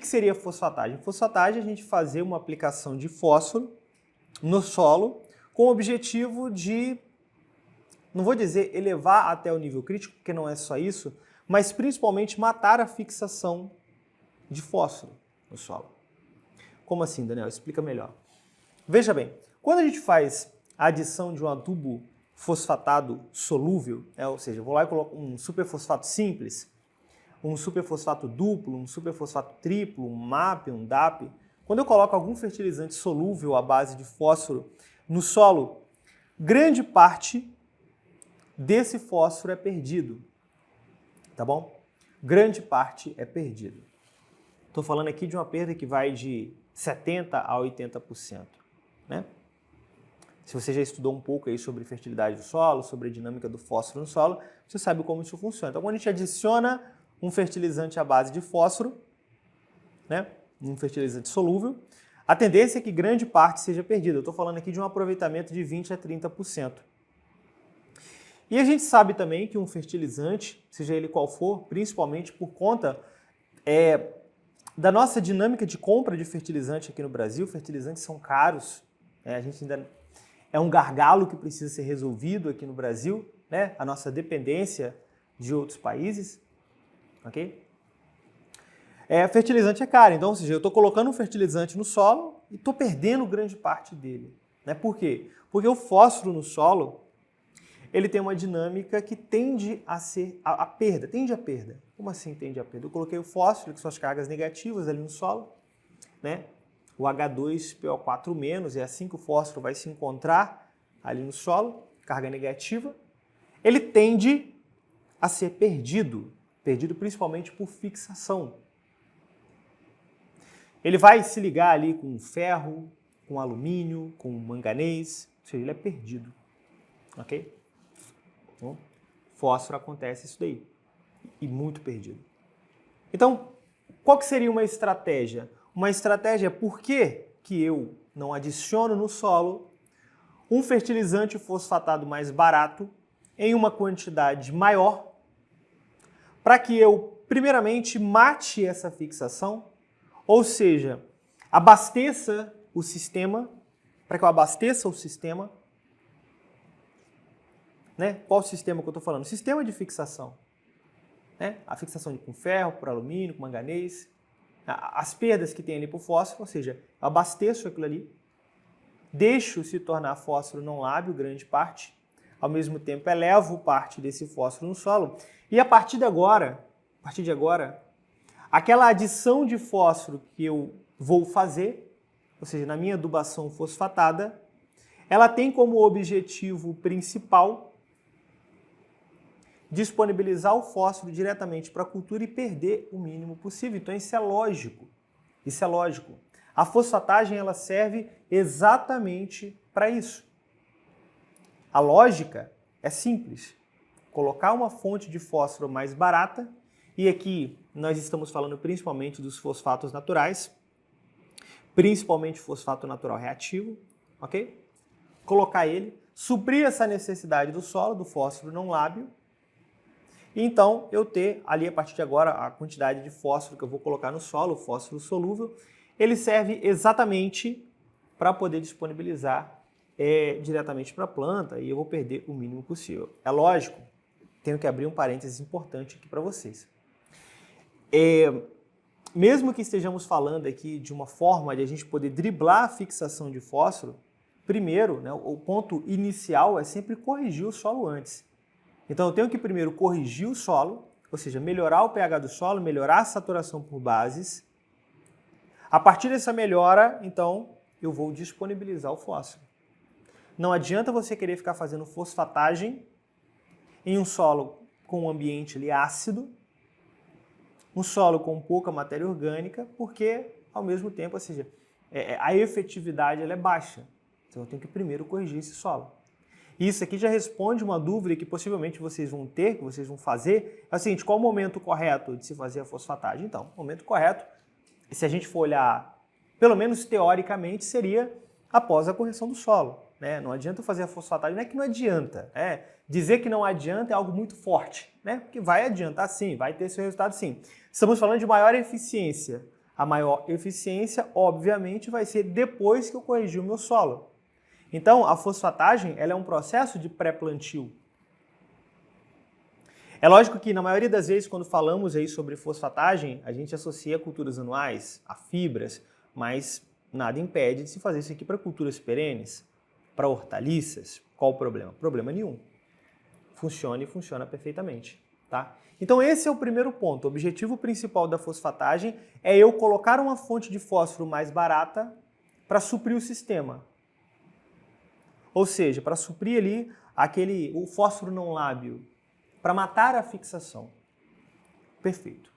que seria fosfatagem? Fosfatagem é a gente fazer uma aplicação de fósforo no solo com o objetivo de, não vou dizer elevar até o nível crítico, porque não é só isso, mas principalmente matar a fixação de fósforo no solo. Como assim, Daniel? Explica melhor. Veja bem, quando a gente faz a adição de um adubo fosfatado solúvel, ou seja, eu vou lá e coloco um superfosfato simples, um superfosfato duplo, um superfosfato triplo, um MAP, um DAP, quando eu coloco algum fertilizante solúvel à base de fósforo no solo, grande parte desse fósforo é perdido, tá bom? Grande parte é perdido. Estou falando aqui de uma perda que vai de 70% a 80%, né? Se você já estudou um pouco aí sobre fertilidade do solo, sobre a dinâmica do fósforo no solo, você sabe como isso funciona. Então, quando a gente adiciona um fertilizante à base de fósforo, né, um fertilizante solúvel, a tendência é que grande parte seja perdida. Eu estou falando aqui de um aproveitamento de 20% a 30%. E a gente sabe também que um fertilizante, seja ele qual for, principalmente por conta da nossa dinâmica de compra de fertilizante aqui no Brasil, fertilizantes são caros, a gente ainda é um gargalo que precisa ser resolvido aqui no Brasil, né, a nossa dependência de outros países, ok? Fertilizante é caro, então, ou seja, eu estou colocando um fertilizante no solo e estou perdendo grande parte dele, né? Por quê? Porque o fósforo no solo, ele tem uma dinâmica que tende a ser a perda, tende a perda. Como assim tende a perda? Eu coloquei o fósforo, que são as cargas negativas ali no solo, né? O H2PO4-, é assim que o fósforo vai se encontrar ali no solo, carga negativa. Ele tende a ser perdido principalmente por fixação. Ele vai se ligar ali com ferro, com alumínio, com manganês, ou seja, ele é perdido, ok? Então, fósforo acontece isso daí, e muito perdido. Então, qual que seria uma estratégia? Uma estratégia é por que eu não adiciono no solo um fertilizante fosfatado mais barato em uma quantidade maior para que eu, primeiramente, mate essa fixação, ou seja, abasteça o sistema, para que eu abasteça o sistema, né? Qual sistema que eu estou falando? Sistema de fixação. Né? A fixação com ferro, por alumínio, com manganês, as perdas que tem ali por fósforo, ou seja, eu abasteço aquilo ali, deixo se tornar fósforo não lábil, grande parte, ao mesmo tempo elevo parte desse fósforo no solo, e a partir de agora, aquela adição de fósforo que eu vou fazer, ou seja, na minha adubação fosfatada, ela tem como objetivo principal disponibilizar o fósforo diretamente para a cultura e perder o mínimo possível. Então isso é lógico. Isso é lógico. A fosfatagem ela serve exatamente para isso. A lógica é simples. Colocar uma fonte de fósforo mais barata, e aqui nós estamos falando principalmente dos fosfatos naturais, principalmente fosfato natural reativo, ok? Colocar ele, suprir essa necessidade do solo, do fósforo não lábil, e então eu ter ali a partir de agora a quantidade de fósforo que eu vou colocar no solo, o fósforo solúvel, ele serve exatamente para poder disponibilizar diretamente para a planta e eu vou perder o mínimo possível. É lógico, tenho que abrir um parênteses importante aqui para vocês. Mesmo que estejamos falando aqui de uma forma de a gente poder driblar a fixação de fósforo, primeiro, né, o ponto inicial é sempre corrigir o solo antes. Então eu tenho que primeiro corrigir o solo, ou seja, melhorar o pH do solo, melhorar a saturação por bases. A partir dessa melhora, então, eu vou disponibilizar o fósforo. Não adianta você querer ficar fazendo fosfatagem em um solo com um ambiente ali ácido, um solo com pouca matéria orgânica, porque, ao mesmo tempo, ou seja, a efetividade ela é baixa. Então eu tenho que primeiro corrigir esse solo. Isso aqui já responde uma dúvida que possivelmente vocês vão ter, que vocês vão fazer. É o seguinte, qual o momento correto de se fazer a fosfatagem? Então, o momento correto, se a gente for olhar, pelo menos teoricamente, seria após a correção do solo. Né? Não adianta fazer a fosfatagem, não é que não adianta. Dizer que não adianta é algo muito forte, né? Porque vai adiantar sim, vai ter seu resultado sim. Estamos falando de maior eficiência. A maior eficiência, obviamente, vai ser depois que eu corrigir o meu solo. Então, a fosfatagem ela é um processo de pré-plantio. É lógico que, na maioria das vezes, quando falamos aí sobre fosfatagem, a gente associa a culturas anuais, a fibras, mas nada impede de se fazer isso aqui para culturas perenes, para hortaliças. Qual o problema? Problema nenhum. Funciona e funciona perfeitamente, tá? Então esse é o primeiro ponto. O objetivo principal da fosfatagem é eu colocar uma fonte de fósforo mais barata para suprir o sistema. Ou seja, para suprir ali o fósforo não lábil, para matar a fixação. Perfeito.